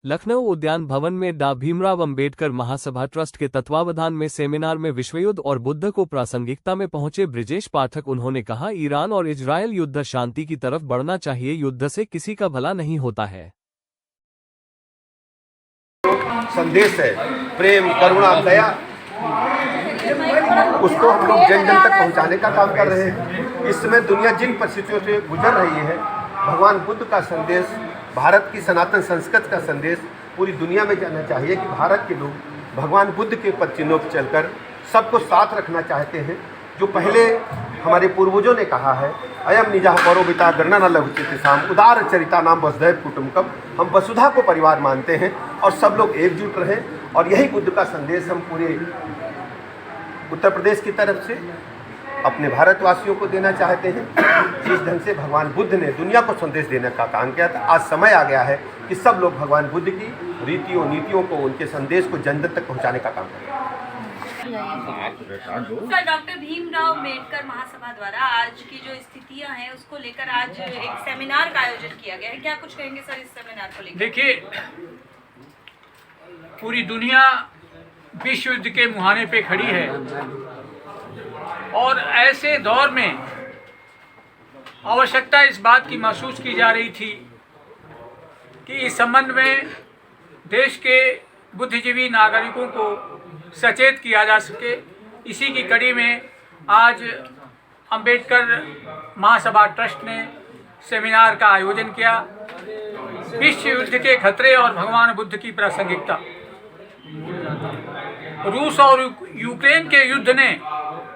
लखनऊ उद्यान भवन में डॉ भीमराव अंबेडकर महासभा ट्रस्ट के तत्वावधान में सेमिनार में विश्व युद्ध और बुद्ध को प्रासंगिकता में पहुंचे ब्रिजेश पाठक। उन्होंने कहा, ईरान और इजरायल युद्ध शांति की तरफ बढ़ना चाहिए, युद्ध से किसी का भला नहीं होता है। संदेश है प्रेम, करुणा, दया, उसको हम लोग जन जन तक पहुंचाने का काम कर रहे हैं। इस समय दुनिया जिन परिस्थितियों से गुजर रही है, भगवान बुद्ध का संदेश, भारत की सनातन संस्कृति का संदेश पूरी दुनिया में जाना चाहिए कि भारत के लोग भगवान बुद्ध के पद चिन्हों पर चलकर सबको साथ रखना चाहते हैं। जो पहले हमारे पूर्वजों ने कहा है, अयम निजा परोबिता गणना न लघुचितिसाम उदार चरिता नाम वसुधैव कुटुम्बकम, हम वसुधा को परिवार मानते हैं और सब लोग एकजुट रहें। और यही बुद्ध का संदेश हम पूरे उत्तर प्रदेश की तरफ से अपने भारतवासियों को देना चाहते हैं। जिस ढंग से भगवान बुद्ध ने दुनिया को संदेश देने का काम किया था, आज समय आ गया है कि सब लोग भगवान बुद्ध की रीतियों नीतियों को, उनके संदेश को जन जन तक पहुंचाने का काम करें। सर, डॉक्टर भीमराव अम्बेडकर महासभा द्वारा आज की जो स्थितियां हैं उसको लेकर आज एक सेमिनार का आयोजन किया गया है, क्या कुछ कहेंगे सर इस सेमिनार को लेकर? देखिए, पूरी दुनिया विश्व युद्ध के मुहाने पे खड़ी है और ऐसे दौर में आवश्यकता इस बात की महसूस की जा रही थी कि इस संबंध में देश के बुद्धिजीवी नागरिकों को सचेत किया जा सके। इसी की कड़ी में आज अंबेडकर महासभा ट्रस्ट ने सेमिनार का आयोजन किया। विश्व युद्ध के खतरे और भगवान बुद्ध की प्रासंगिकता। रूस और यूक्रेन के युद्ध ने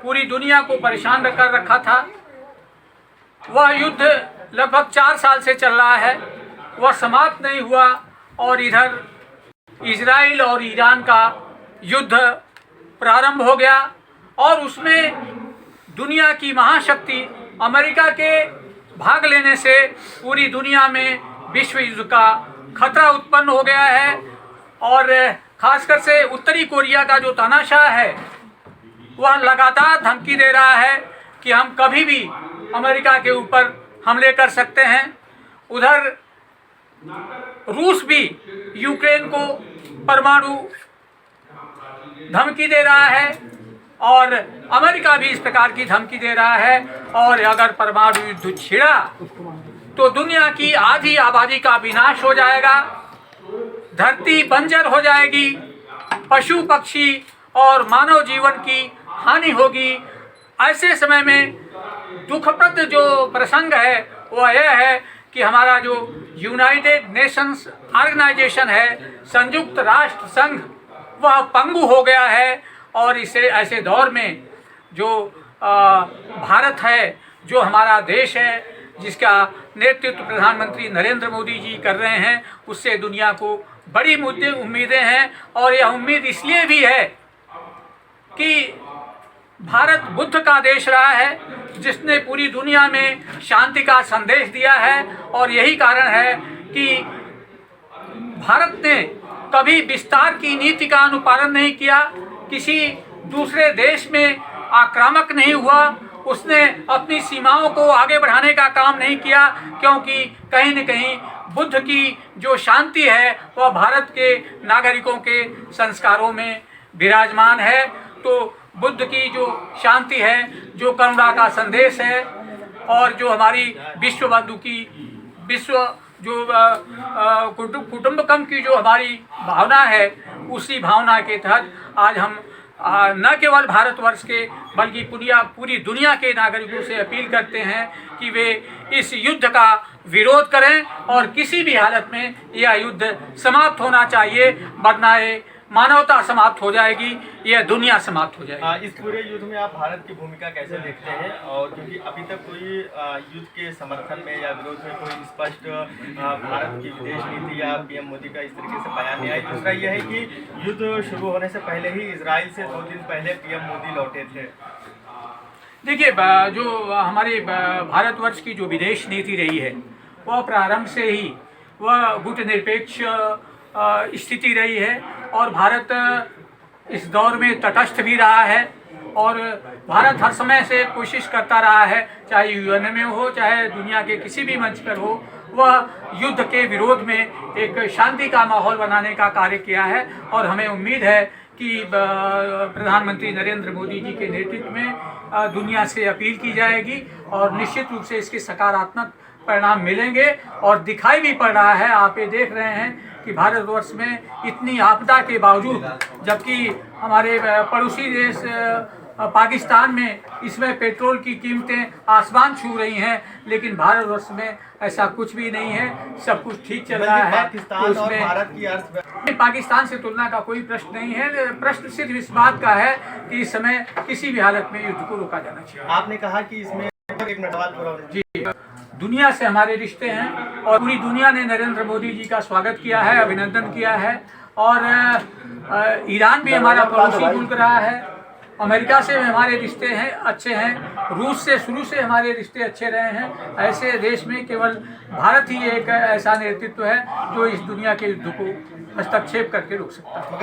पूरी दुनिया को परेशान कर रखा था। वह युद्ध लगभग 4 साल से चल रहा है, वह समाप्त नहीं हुआ और इधर इजराइल और ईरान का युद्ध प्रारंभ हो गया और उसमें दुनिया की महाशक्ति अमेरिका के भाग लेने से पूरी दुनिया में विश्व युद्ध का खतरा उत्पन्न हो गया है। और खासकर से उत्तरी कोरिया का जो तानाशाह है वह लगातार धमकी दे रहा है कि हम कभी भी अमेरिका के ऊपर हमले कर सकते हैं। उधर रूस भी यूक्रेन को परमाणु धमकी दे रहा है और अमेरिका भी इस प्रकार की धमकी दे रहा है। और अगर परमाणु युद्ध छिड़ा तो दुनिया की आधी आबादी का विनाश हो जाएगा, धरती बंजर हो जाएगी, पशु पक्षी और मानव जीवन की हानि होगी। ऐसे समय में दुखप्रद जो प्रसंग है वह यह है कि हमारा जो यूनाइटेड नेशंस ऑर्गेनाइजेशन है, संयुक्त राष्ट्र संघ, वह पंगु हो गया है। और इसे ऐसे दौर में जो भारत है, जो हमारा देश है, जिसका नेतृत्व प्रधानमंत्री नरेंद्र मोदी जी कर रहे हैं, उससे दुनिया को बड़ी उम्मीदें हैं। और यह उम्मीद इसलिए भी है कि भारत बुद्ध का देश रहा है, जिसने पूरी दुनिया में शांति का संदेश दिया है। और यही कारण है कि भारत ने कभी विस्तार की नीति का अनुपालन नहीं किया, किसी दूसरे देश में आक्रामक नहीं हुआ, उसने अपनी सीमाओं को आगे बढ़ाने का काम नहीं किया, क्योंकि कहीं न कहीं बुद्ध की जो शांति है वह भारत के नागरिकों के संस्कारों में विराजमान है। तो बुद्ध की जो शांति है, जो करुणा का संदेश है और जो हमारी विश्व बंधु की जो कुटुंबकम की जो हमारी भावना है, उसी भावना के तहत आज हम न केवल भारतवर्ष के बल्कि पूरी दुनिया के नागरिकों से अपील करते हैं कि वे इस युद्ध का विरोध करें और किसी भी हालत में यह युद्ध समाप्त होना चाहिए, वरना ये मानवता समाप्त हो जाएगी, यह दुनिया समाप्त हो जाएगी। इस पूरे युद्ध में आप भारत की भूमिका कैसे देखते हैं? और क्योंकि अभी तक कोई युद्ध के समर्थन में या विरोध में कोई स्पष्ट भारत की विदेश नीति या पीएम मोदी का इस तरीके से बयान नहीं आया। दूसरा यह है कि युद्ध शुरू होने से पहले ही इजराइल से 2 दिन पहले पीएम मोदी लौटे थे। देखिए, जो हमारे भारतवर्ष की जो विदेश नीति रही है वह प्रारंभ से ही वह गुटनिरपेक्ष स्थिति रही है और भारत इस दौर में तटस्थ भी रहा है। और भारत हर समय से कोशिश करता रहा है, चाहे यूएन में हो, चाहे दुनिया के किसी भी मंच पर हो, वह युद्ध के विरोध में एक शांति का माहौल बनाने का कार्य किया है। और हमें उम्मीद है कि प्रधानमंत्री नरेंद्र मोदी जी के नेतृत्व में दुनिया से अपील की जाएगी और निश्चित रूप से इसके सकारात्मक परिणाम मिलेंगे। और दिखाई भी पड़ रहा है, आप ये देख रहे हैं कि भारतवर्ष में इतनी आपदा के बावजूद, जबकि हमारे पड़ोसी देश पाकिस्तान में इसमें पेट्रोल की कीमतें आसमान छू रही हैं, लेकिन भारतवर्ष में ऐसा कुछ भी नहीं है, सब कुछ ठीक चल रहा है। पाकिस्तान और भारत की अर्थव्यवस्था, पाकिस्तान से तुलना का कोई प्रश्न नहीं है। प्रश्न सिर्फ इस बात का है कि इस समय किसी भी हालत में युद्ध को रोका जाना चाहिए। आपने कहा कि इसमें एक मिनट बाद पूरा जी, दुनिया से हमारे रिश्ते हैं और पूरी दुनिया ने नरेंद्र मोदी जी का स्वागत किया है, अभिनंदन किया है। और ईरान भी हमारा पड़ोसी मुल्क रहा है, अमेरिका से हमारे रिश्ते हैं अच्छे हैं, रूस से शुरू से हमारे रिश्ते अच्छे रहे हैं। ऐसे देश में केवल भारत ही एक ऐसा नेतृत्व है जो इस दुनिया के युद्ध को हस्तक्षेप करके रोक सकता है।